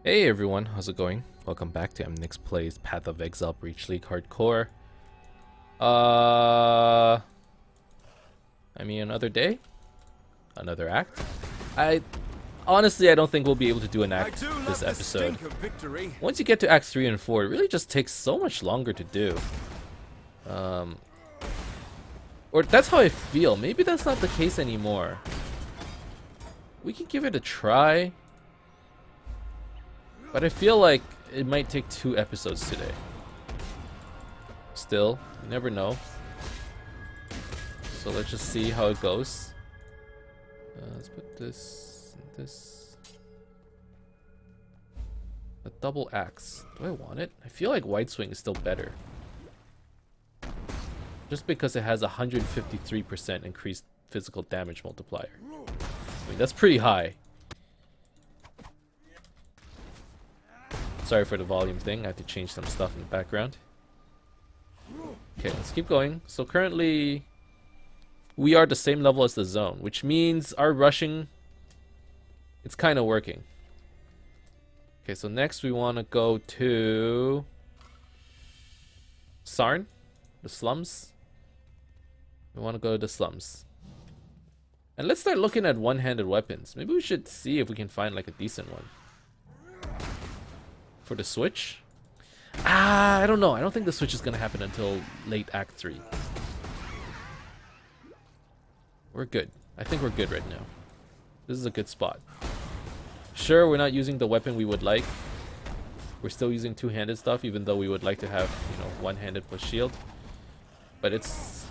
Hey everyone, how's it going? Welcome back to Emnix Plays Path of Exile Breach League Hardcore. Another day? Another act? Honestly, I don't think we'll be able to do an act this episode. Once you get to Acts 3 and 4, it really just takes so much longer to do. Or that's how I feel. Maybe that's not the case anymore. We can give it a try. But I feel like it might take 2 episodes today. Still, you never know. So let's just see how it goes. Let's put this and this. A double axe. Do I want it? I feel like White Swing is still better. Just because it has a 153% increased physical damage multiplier. I mean, that's pretty high. Sorry for the volume thing, I have to change some stuff in the background. Okay, let's keep going. So currently, we are the same level as the zone, which means our rushing, it's kind of working. Okay, so next we want to go to Sarn, the slums. We want to go to the slums. And let's start looking at one-handed weapons. Maybe we should see if we can find like a decent one. For the Switch? I don't know. I don't think the Switch is going to happen until late Act 3. We're good. I think we're good right now. This is a good spot. Sure, we're not using the weapon we would like. We're still using two-handed stuff, even though we would like to have, you know, one-handed plus shield. But it's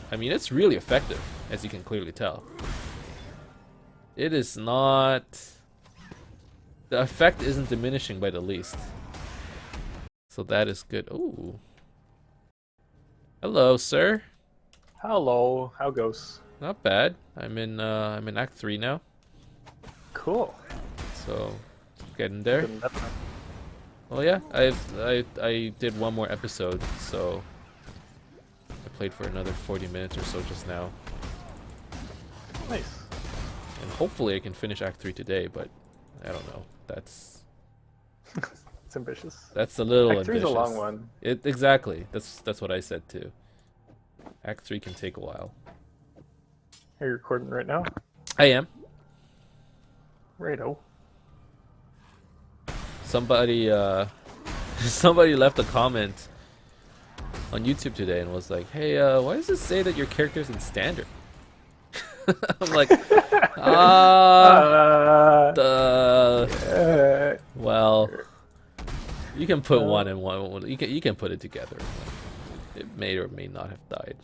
really effective, as you can clearly tell. It is not... The effect isn't diminishing by the least. So that is good. Ooh. Hello, sir. Hello. How goes? Not bad. I'm in Act 3 now. Cool. So getting there. Oh yeah, I did one more episode, so I played for another 40 minutes or so just now. Nice. And hopefully I can finish Act 3 today, but I don't know. That's It's ambitious. That's a little Act 3 is ambitious. a long one. Exactly. That's what I said too. Act 3 can take a while. Are you recording right now? I am. Righto. Somebody somebody left a comment on YouTube today and was like, "Hey, why does it say that your character's in standard?" I'm like, well, you can put one and one. You can put it together. It may or may not have died.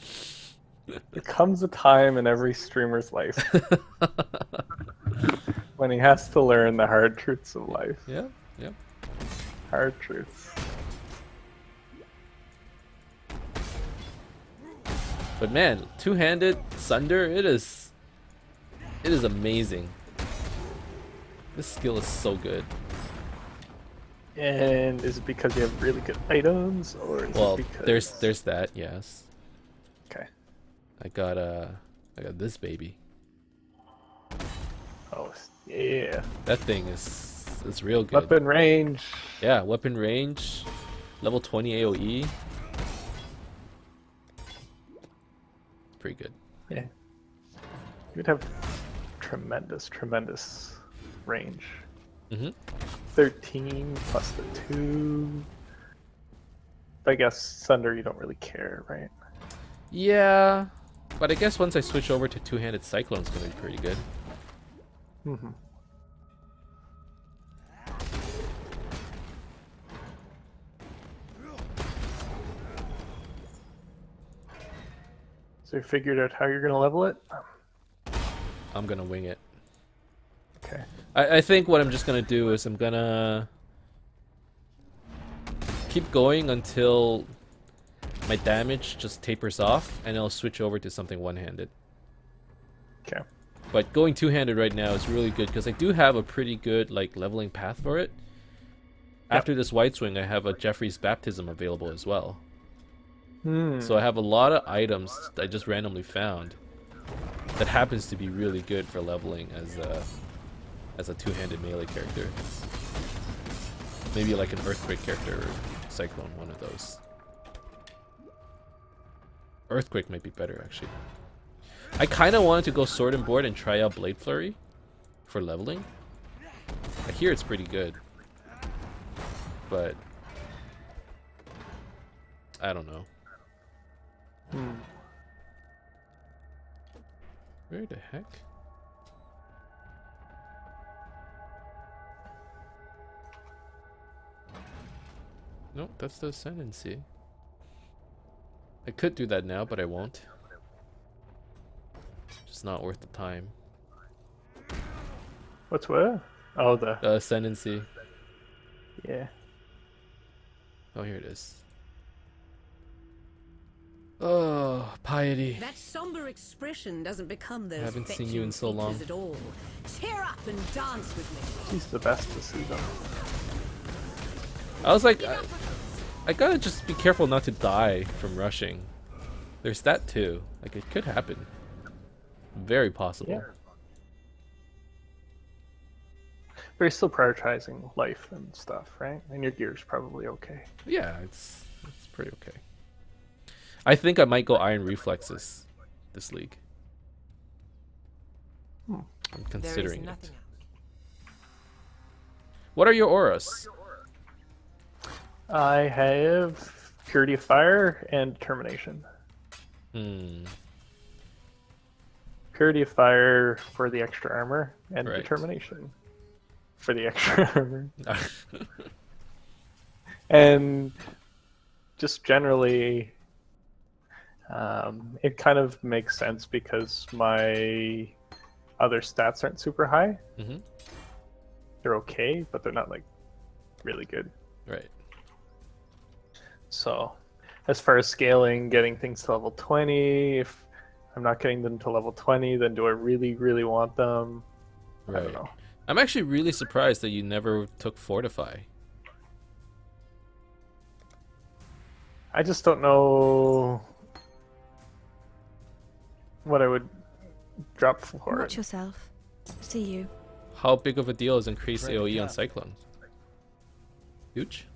There comes a time in every streamer's life when he has to learn the hard truths of life. Yeah, yeah. Hard truths. But man, two-handed Sunder, it is amazing. This skill is so good. And is it because you have really good items, or is it because... there's that, yes. Okay. I got this baby. Oh yeah. That thing is real good. Weapon range. Yeah, weapon range, level 20 AOE. Pretty good. Yeah. You'd have tremendous range. 13 plus the 2. But I guess Sunder, you don't really care, right? Yeah, but I guess once I switch over to two-handed Cyclone, it's gonna be pretty good. So you figured out how you're gonna level it? I'm gonna wing it. Okay. I think what I'm just gonna do is I'm gonna keep going until my damage just tapers off, and I'll switch over to something one-handed. Okay. But going two-handed right now is really good because I do have a pretty good like leveling path for it. After this White Swing, I have a Jeffrey's Baptism available as well. So I have a lot of items I just randomly found that happens to be really good for leveling as a two-handed melee character. Maybe like an Earthquake character or Cyclone, one of those. Earthquake might be better, actually. I kind of wanted to go Sword and Board and try out Blade Flurry for leveling. I hear it's pretty good. But I don't know. Where the heck? Nope, that's the Ascendancy. I could do that now, but I won't. Just not worth the time. What's what? Oh, the Ascendancy. yeah. Oh, here it is. Oh, piety. That somber expression doesn't become those Haven't seen you in so fetching long. features at all. Cheer up and dance with me. He's the best to see them. I was like, I gotta just be careful not to die from rushing. There's that too. Like, it could happen. Very possible. Yeah. But you're still prioritizing life and stuff, right? And your gear's probably okay. Yeah, it's pretty okay. I think I might go Iron Reflexes this league. I'm considering it. What are your auras? I have Purity of Fire and Determination. Purity of Fire for the extra armor, and Right. Determination for the extra armor. And just generally, it kind of makes sense because my other stats aren't super high. Mm-hmm. They're okay, but they're not like really good. Right. So, as far as scaling, getting things to level 20, if I'm not getting them to level 20, then do I really, really want them? I Right. don't know. I'm actually really surprised that you never took Fortify. I just don't know what I would drop for Watch it. yourself. See you. How big of a deal is increased Right, AoE yeah. on Cyclone? Huge?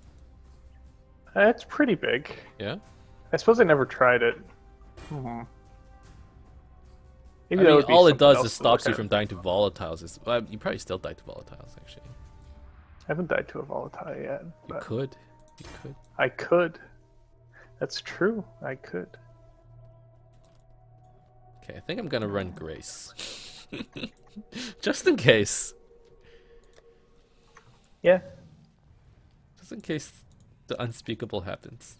It's pretty big. Yeah? I suppose I never tried it. Maybe I that mean, would be all it something does else is to stops look you at. from dying to volatiles. Well, you probably still die to volatiles, actually. I haven't died to a volatile yet, You but could. You could. I could. That's true. I could. Okay, I think I'm gonna run Grace. Just in case. Yeah. Just in case the unspeakable happens.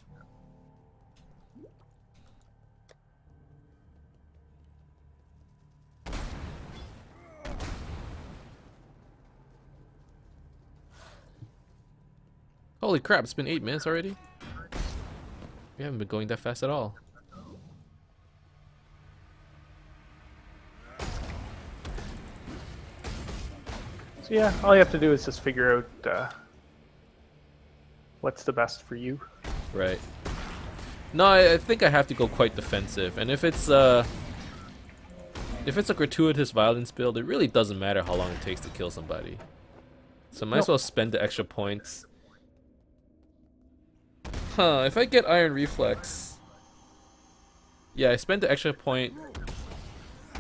Holy crap, it's been 8 minutes already? We haven't been going that fast at all. So yeah, all you have to do is just figure out what's the best for you. Right. No, I think I have to go quite defensive, and if it's a gratuitous violence build, it really doesn't matter how long it takes to kill somebody. So I might as well spend the extra points. Huh, if I get Iron Reflex... Yeah, I spend the extra point,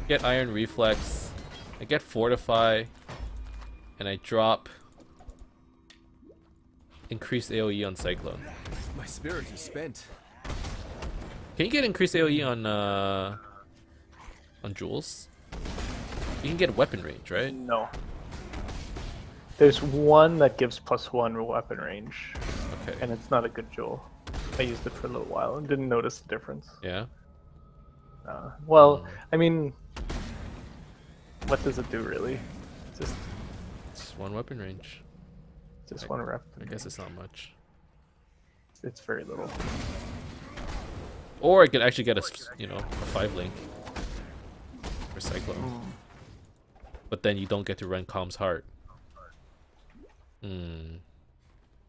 get Iron Reflex, I get Fortify, and I drop increased AoE on Cyclone. My spirit is spent. Can you get increased AoE on Jules? You can get weapon range, right? No. There's one that gives +1 weapon range, Okay. and it's not a good jewel. I used it for a little while and didn't notice the difference. Yeah. Well, I mean, what does it do really? Just It's one weapon range. one rep. I guess it's not much. It's very little. Or I could actually get a 5-link for Cyclone. But then you don't get to run Calm's Heart.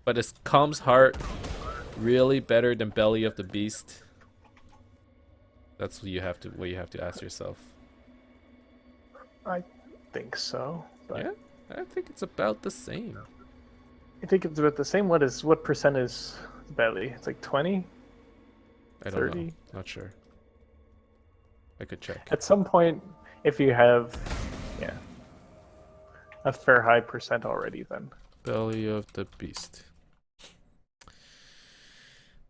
But is Calm's Heart really better than Belly of the Beast? That's what you have to ask yourself. I think so. But Yeah, I think it's about the same. I think it's about the same. What percent is belly? It's like 20? I don't 30? know. Not sure. I could check. At some point, if you have, yeah, a fair high percent already, then. Belly of the Beast.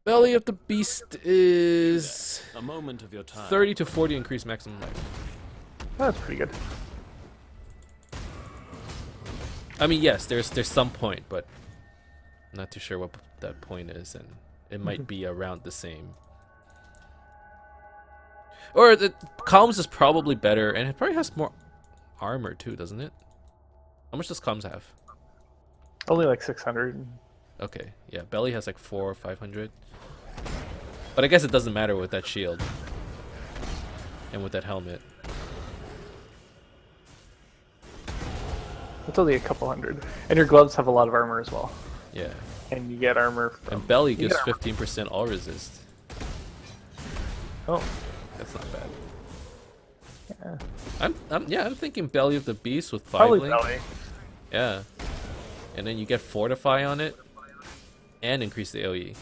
Belly of the Beast is A moment of your time. 30 to 40 increased maximum life. That's pretty good. I mean, yes, there's some point, but I'm not too sure what that point is, and it might be around the same. Or the Calms is probably better, and it probably has more armor too, doesn't it? How much does Calms have? Only like 600. Okay, yeah, Belly has like 400 or 500. But I guess it doesn't matter with that shield and with that helmet. It's only a couple hundred. And your gloves have a lot of armor as well. Yeah, And you get armor from... and Belly you gives get armor- 15% all resist. Oh, That's not bad. yeah. I'm thinking Belly of the Beast with 5 Probably link. belly. Yeah, and then you get Fortify on it and increase the AoE.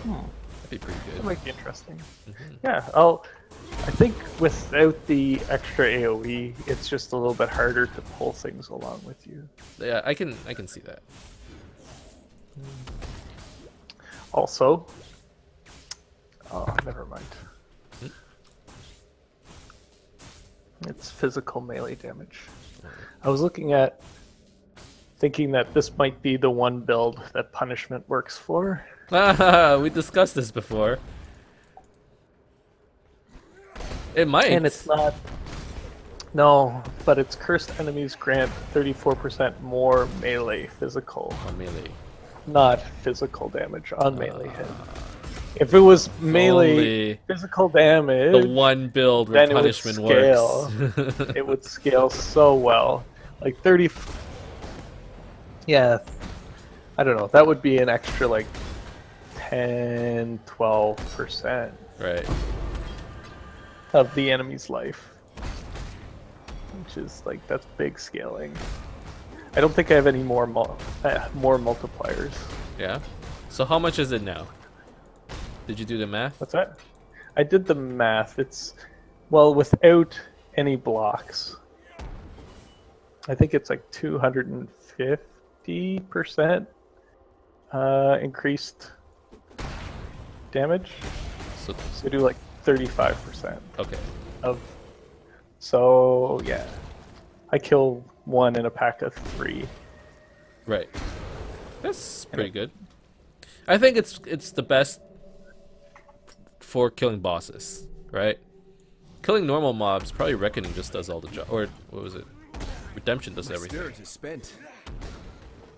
That'd be pretty That good. might be interesting. Mhm. Yeah, I think without the extra AoE, it's just a little bit harder to pull things along with you. Yeah, I can see that. Also, oh, never mind. Hmm? It's physical melee damage. I was looking at, thinking that this might be the one build that punishment works for. We discussed this before. It might. And it's not. No, but its cursed enemies grant 34% more melee physical, on melee. not physical damage on melee hit. If it was melee Only physical damage, the one build where then it would punishment scale. works. it would scale so well. Like 30. Yeah, I don't know. That would be an extra like 10, 12% Right. of the enemy's life. Which is like, that's big scaling. I don't think I have any more more multipliers. Yeah. So how much is it now? Did you do the math? What's that? I did the math. It's, well, without any blocks. I think it's like 250% increased damage. So So do like 35% okay. of. So yeah, I kill one in a pack of 3. Right. That's pretty good. I think it's the best for killing bosses, right? Killing normal mobs, probably Reckoning just does all the job. Or what was it? Redemption does My everything. spirit is spent.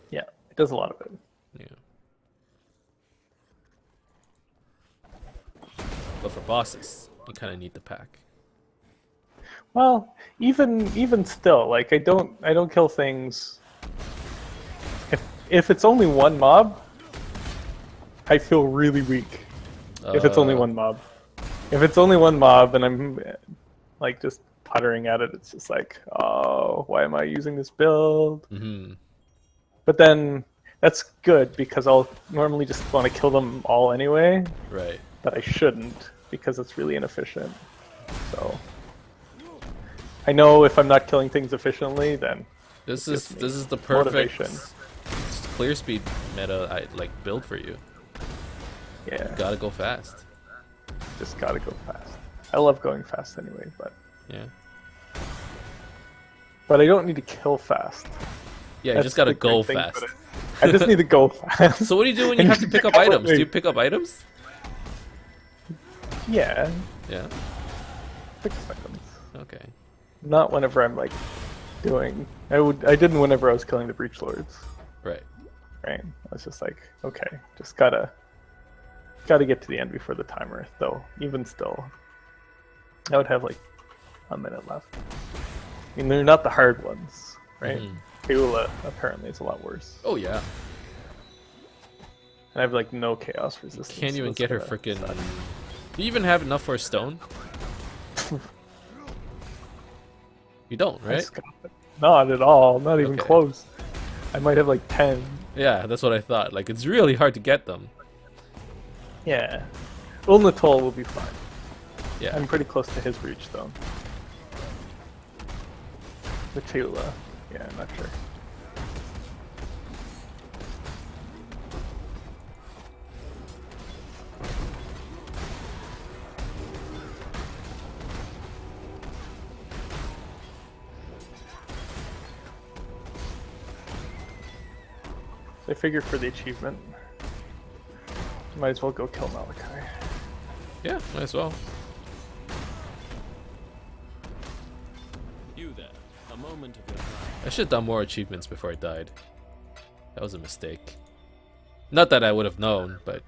Yeah, it does a lot of it. Yeah. But for bosses, you kind of need the pack. Well, even still, like I don't kill things. If it's only one mob, I feel really weak. If it's only one mob. If it's only one mob and I'm like just puttering at it, it's just like, oh, why am I using this build? Mm-hmm. But then that's good because I'll normally just want to kill them all anyway, Right. but I shouldn't because it's really inefficient. So I know if I'm not killing things efficiently, then This gives me is the perfect motivation. clear speed meta build for you. Yeah, Gotta go fast. just gotta go fast. I love going fast anyway, Yeah. but I don't need to kill fast. Yeah, you That's just gotta the great go thing fast. about it. I just need to go fast. So what do you do when you And have to you pick up come with items? Do me. you pick up items? Yeah, Yeah. 6 seconds. Okay. Not whenever I'm like doing. I didn't whenever I was killing the Breach Lords. Right. Right. I was just like, okay, just gotta get to the end before the timer. Though even still, I would have like a minute left. I mean, they're not the hard ones, right? Mhm. Eula apparently is a lot worse. Oh yeah. And I have like no chaos resistance. Can't so even it's get her gonna freaking. suck. Do you even have enough for a stone? You don't, I right? just got it. Not at all. Not even Okay. close. I might have like 10. Yeah, that's what I thought. Like, it's really hard to get them. Yeah. Ulnatol will be fine. Yeah. I'm pretty close to his reach though. The Chula. Yeah, I'm not sure. I figure for the achievement, might as well go kill Malachi. Yeah, might as well. You there. A moment of your time. I should have done more achievements before I died. That was a mistake. Not that I would have known, but...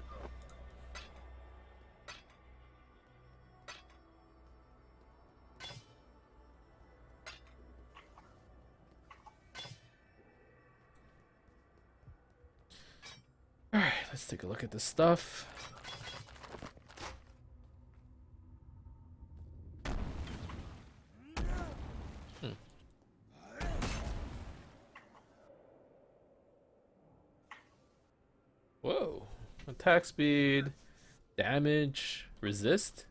Alright, let's take a look at this stuff. Whoa. Attack speed, damage, resist.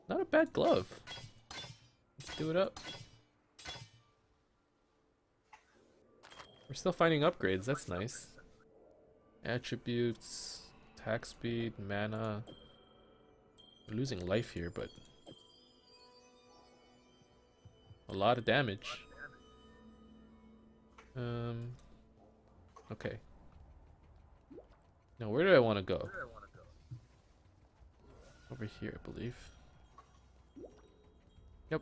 Not a bad glove. Let's do it up. We're still finding upgrades, that's nice. Attributes, attack speed, mana. We're losing life here, but a lot of damage. Okay. Now, where do I want to go? Over here, I believe. Yep.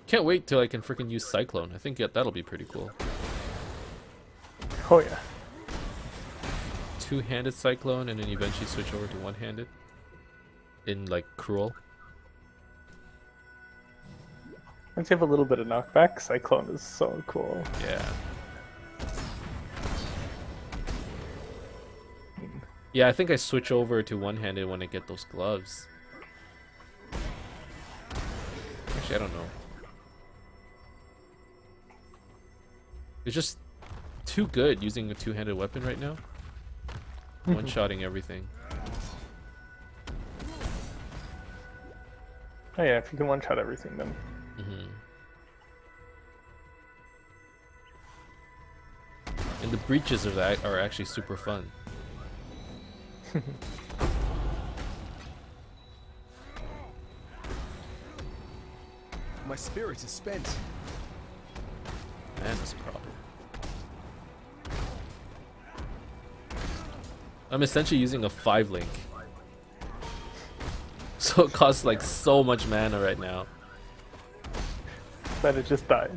Can't wait till I can freaking use Cyclone. I think that'll be pretty cool. Oh yeah. Two-handed Cyclone and then eventually switch over to one-handed. In, like, Cruel. Once you have a little bit of knockback, Cyclone is so cool. Yeah. Yeah, I think I switch over to one-handed when I get those gloves. Actually, I don't know. It's just too good using a two-handed weapon right now. One-shotting everything. Oh yeah, if you can one-shot everything then. And the breaches of that are actually super fun. My spirit is spent. Man, that's a problem. I'm essentially using a 5-link. So it costs like so much mana right now. But it just dies.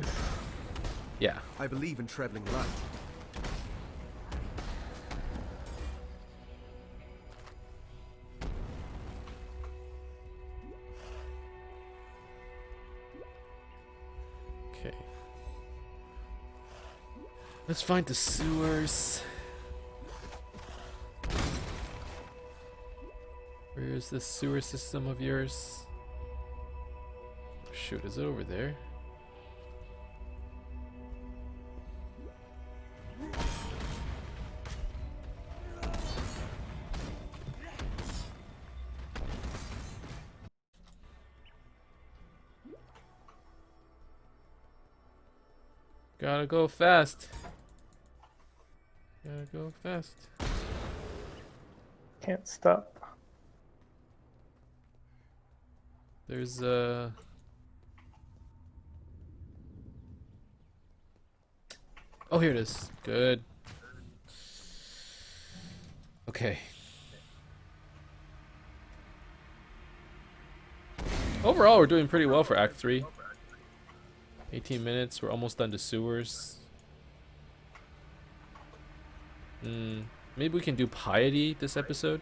Yeah. I believe in traveling light. Okay. Let's find the sewers. Where's the sewer system of yours? Shoot, is it over there? Gotta go fast. Gotta go fast. Can't stop. There's Oh, here it is. Good. Okay. Overall, we're doing pretty well for Act 3. 18 minutes. We're almost done to sewers. Maybe we can do Piety this episode.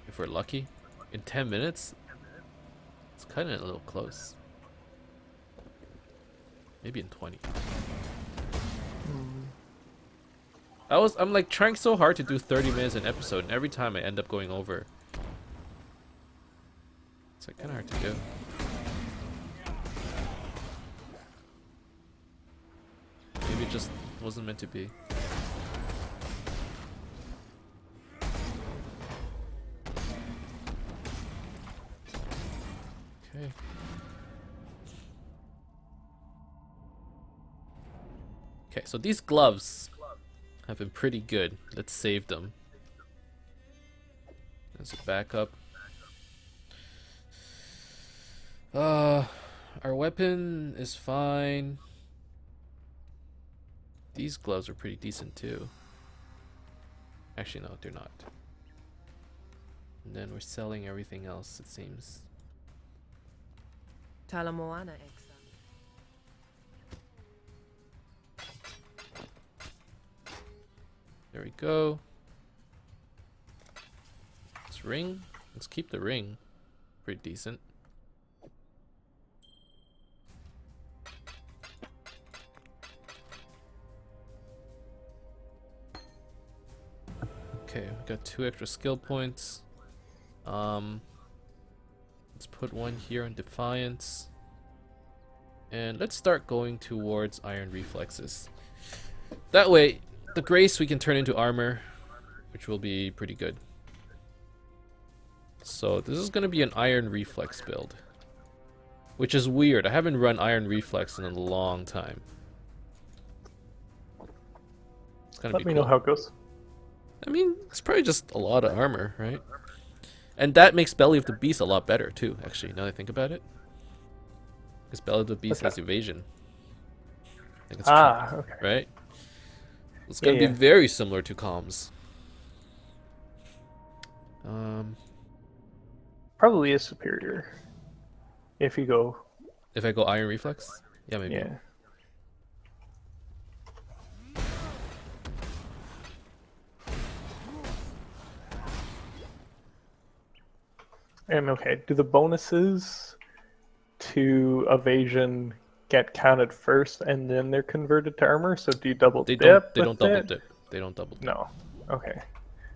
If we're lucky. In 10 minutes? It's kind of a little close. Maybe in 20. I'm like trying so hard to do 30 minutes an episode, and every time I end up going over. It's like kind of hard to do. just wasn't meant to be. Okay. Okay, so these gloves have been pretty good. Let's save them. There's a backup. Our weapon is fine. These gloves are pretty decent too. Actually, no, they're not. And then we're selling everything else, it seems. Talamoana Exile. There we go. This ring. Let's keep the ring. Pretty decent. Okay, we got 2 extra skill points. Let's put one here on Defiance. And let's start going towards Iron Reflexes. That way, the Grace we can turn into armor, which will be pretty good. So this is going to be an Iron Reflex build. Which is weird. I haven't run Iron Reflex in a long time. It's gonna Let be me cool. know how it goes. I mean, it's probably just a lot of armor, right? And that makes Belly of the Beast a lot better, too, actually, now that I think about it. Because Belly of the Beast has evasion. I think it's Okay. right? It's going to be very similar to comms. Probably is superior. If you go. If I go Iron Reflex? Yeah, maybe. Yeah. And okay, do the bonuses to evasion get counted first and then they're converted to armor? So do you double They dip? don't with double it? dip. They don't double dip. No. Okay.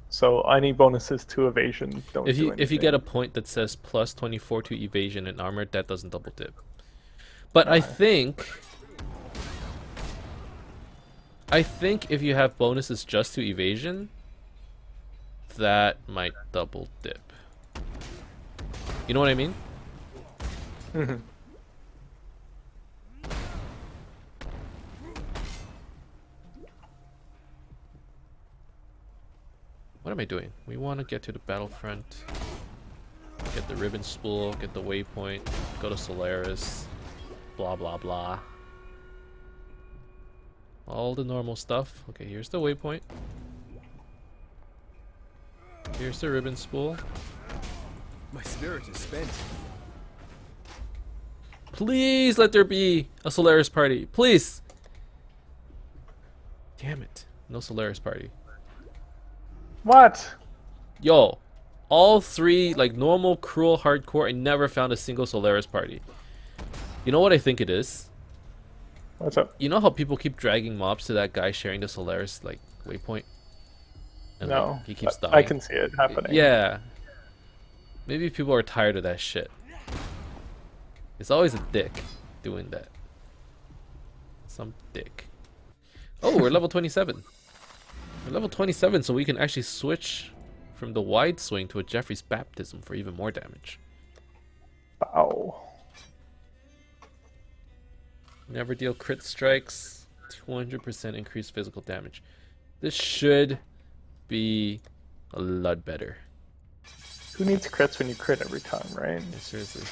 So any bonuses to evasion don't If do you anything. get a point that says plus 24 to evasion and armor, that doesn't double dip. But I think if you have bonuses just to evasion, that might double dip. You know what I mean? Mhm. What am I doing? We want to get to the battlefront, get the ribbon spool, get the waypoint, go to Solaris, blah blah blah. All the normal stuff. Okay, here's the waypoint. Here's the ribbon spool. My spirit is spent. Please let there be a Solaris party. Please. Damn it. No Solaris party. What? Yo, all 3, like normal, cruel, hardcore, I never found a single Solaris party. You know what I think it is? What's up? You know how people keep dragging mobs to that guy sharing the Solaris, like, waypoint? And, No. like, he keeps dying. I can see it happening. Yeah. Maybe people are tired of that shit. It's always a dick doing that. Some dick. Oh, we're level 27. We're level 27, so we can actually switch from the wide swing to a Jeffrey's Baptism for even more damage. Wow. Never deal crit strikes. 200% increased physical damage. This should be a lot better. Who needs crits when you crit every time, right? Yeah, seriously.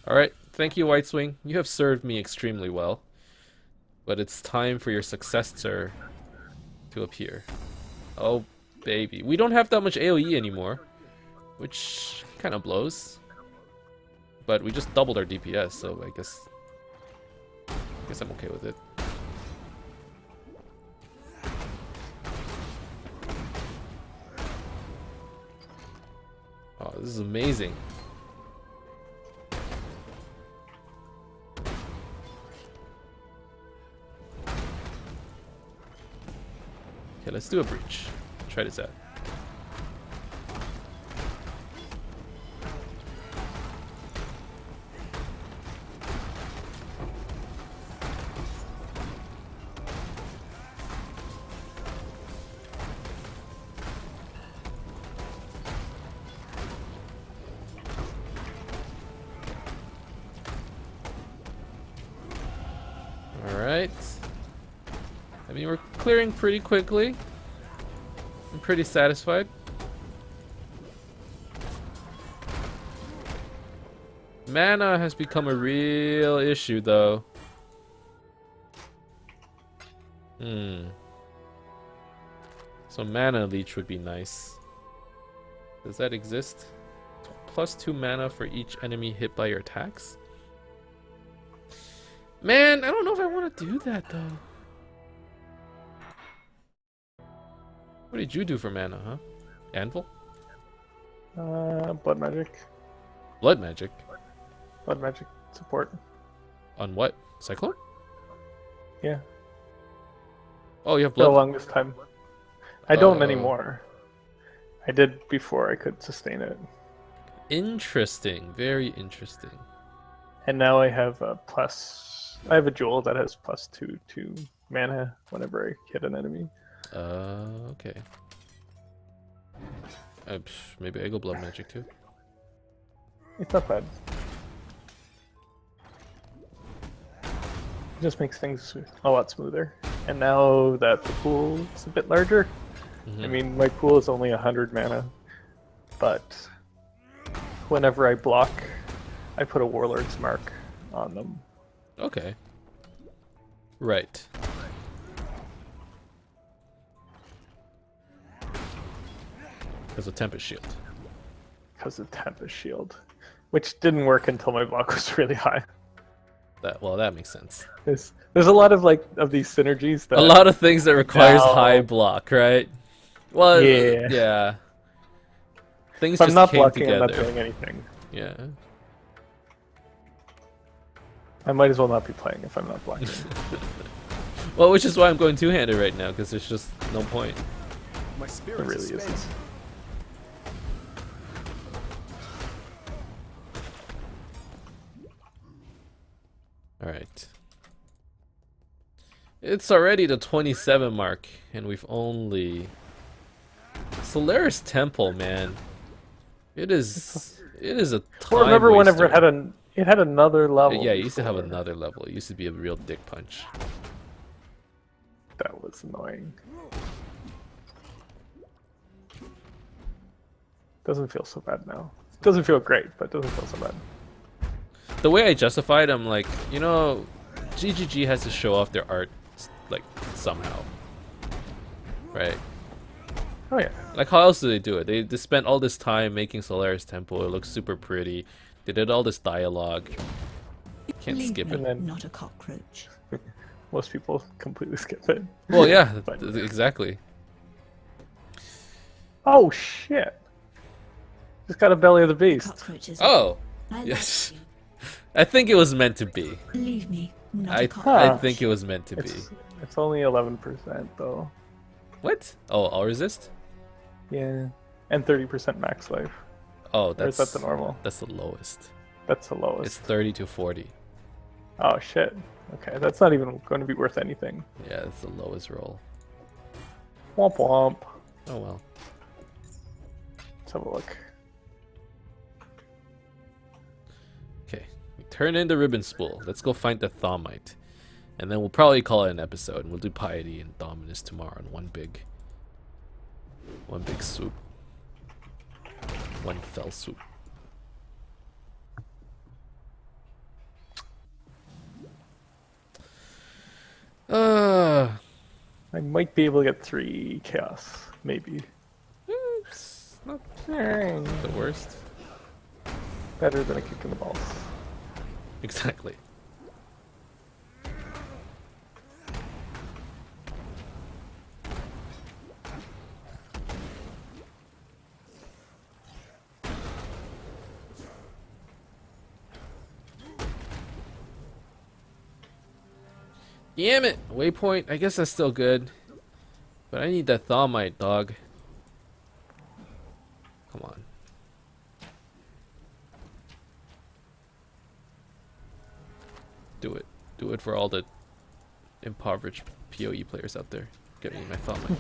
Alright, thank you, White Swing. You have served me extremely well. But it's time for your successor to appear. Oh, baby. We don't have that much AoE anymore, which kind of blows. But we just doubled our DPS, so I guess I'm okay with it. Oh, this is amazing. Okay, let's do a breach. Try this out. Alright. I mean, we're clearing pretty quickly. I'm pretty satisfied. Mana has become a real issue, though. So mana leech would be nice. Does that exist? +2 mana for each enemy hit by your attacks? Man, I don't know if I want to do that, though. What did you do for mana, huh? Anvil? Blood magic. Blood magic? Blood magic support. On what? Cyclone? Yeah. Oh, you have For the blood? longest time. I don't anymore. I did before I could sustain it. Interesting. Very interesting. And now I have a I have a jewel that has +2 to mana whenever I hit an enemy. Okay. Maybe I go blood magic too. It's not bad. It just makes things a lot smoother. And now that the pool is a bit larger, I mean, my pool is only 100 mana, but whenever I block, I put a Warlord's Mark on them. Okay. Right. Because of Tempest Shield. Because of Tempest Shield, which didn't work until my block was really high. That makes sense. There's a lot of these synergies that A lot of things that requires now- high block, right? Well, Yeah. yeah. Things If I'm just not came blocking, together. I'm not doing anything. Yeah. I might as well not be playing if I'm not blocking. Well, which is why I'm going two-handed right now, because there's just no point. My It spirit really is spent. isn't. Alright. It's already the 27 mark, and we've only... Solaris Temple, man. It is a time Well, remember whenever waster. it had another level. Yeah, it used to have before. another level. It used to be a real dick punch. That was annoying. Doesn't feel so bad now. Doesn't feel great, but doesn't feel so bad. The way I justify it, I'm like, you know, GGG has to show off their art, like, somehow. Right? Oh yeah. Like, how else do they do it? They spent all this time making Solaris Temple. It looks super pretty. They did all this dialogue. Can't Believe skip me, it. And then not a cockroach. most people completely skip it. Well, yeah, But- exactly. Oh shit! Just got a belly of the beast. Cockroaches. Oh, I yes. like you. I think it was meant to be. Believe me, not a I cockroach. think it was meant to be. It's only 11% though. What? Oh, I'll resist? Yeah, and 30% max life. Oh, Or that's is that the normal? That's the lowest. That's the lowest. It's 30 to 40. Oh shit. Okay, that's not even going to be worth anything. Yeah, that's the lowest roll. Womp womp. Oh well. Let's have a look. Okay, we turn in the ribbon spool. Let's go find the Thaummite. And then we'll probably call it an episode, and we'll do Piety and Dominus tomorrow in one big swoop. One fell swoop. I might be able to get 3 chaos, maybe. It's not the worst. Better than a kick in the balls. Exactly. Damn it! Waypoint, I guess that's still good. But I need that Thawmite, dog. Come on. Do it. Do it for all the impoverished PoE players out there. Get me my Thawmite.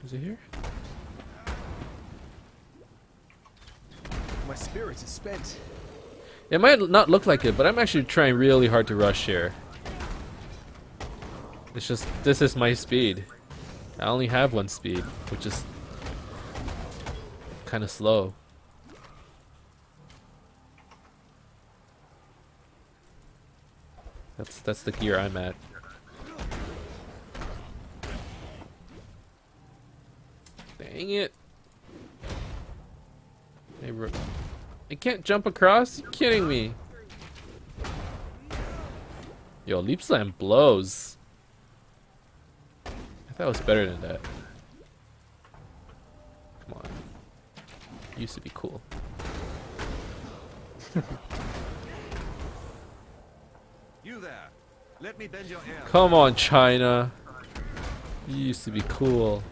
Is it here? My spirit is spent. It might not look like it, but I'm actually trying really hard to rush here. It's just, this is my speed. I only have one speed, which is kind of slow. That's the gear I'm at. Dang it. Hey, I can't jump across? You're kidding me. Yo, Leap Slam blows. I thought it was better than that. Come on. Used to be cool. You there. Let me bend your ear. Come on, China. You used to be cool.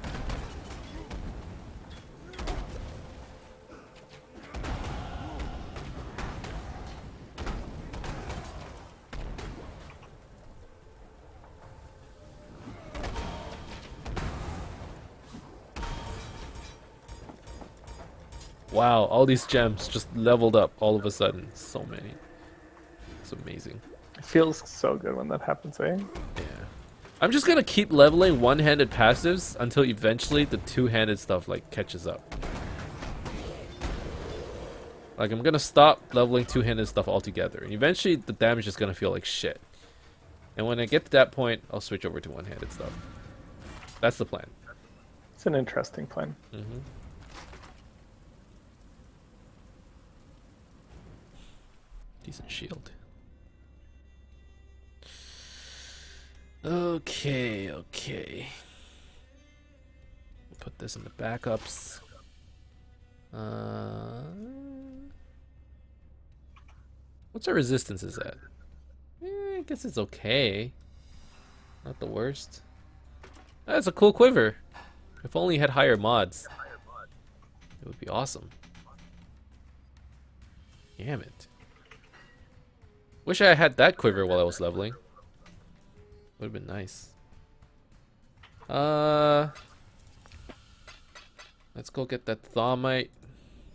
Wow, all these gems just leveled up all of a sudden. So many. It's amazing. It feels so good when that happens, eh? Yeah. I'm just gonna keep leveling one-handed passives until eventually the two-handed stuff like catches up. Like I'm gonna stop leveling two-handed stuff altogether, and eventually the damage is gonna feel like shit. And when I get to that point, I'll switch over to one-handed stuff. That's the plan. It's an interesting plan. Mm-hmm. Decent shield. Okay, okay. We'll put this in the backups. What's our resistances at? I guess it's okay. Not the worst. That's a cool quiver. If only it had higher mods. It would be awesome. Damn it. Wish I had that quiver while I was leveling. Would have been nice. Let's go get that Thawmite.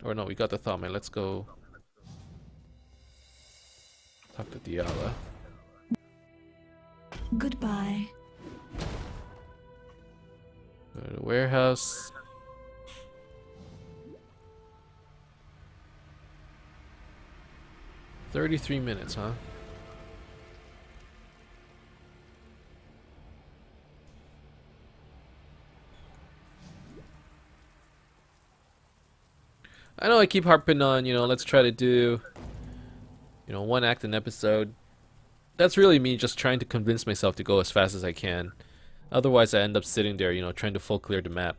Or no, we got the Thawmite. Let's go talk to Diala. Goodbye. Go to the warehouse. "33 minutes, huh? I know I keep harping on, let's try to do, one act an episode. That's really me just trying to convince myself to go as fast as I can. Otherwise, I end up sitting there, trying to full clear the map.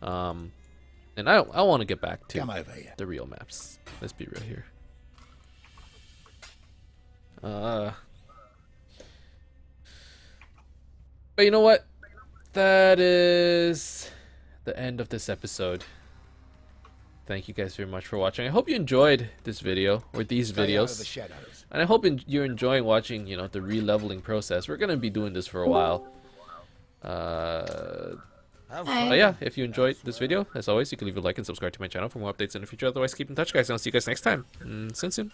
And I want to get back to the real maps. Let's be real here. But you know what? That is the end of this episode. Thank you guys very much for watching. I hope you enjoyed this video, or these videos. And I hope you're enjoying watching, the re-leveling process. We're going to be doing this for a while. But yeah, if you enjoyed this video, as always, you can leave a like and subscribe to my channel for more updates in the future. Otherwise, keep in touch, guys, and I'll see you guys next time. See you soon.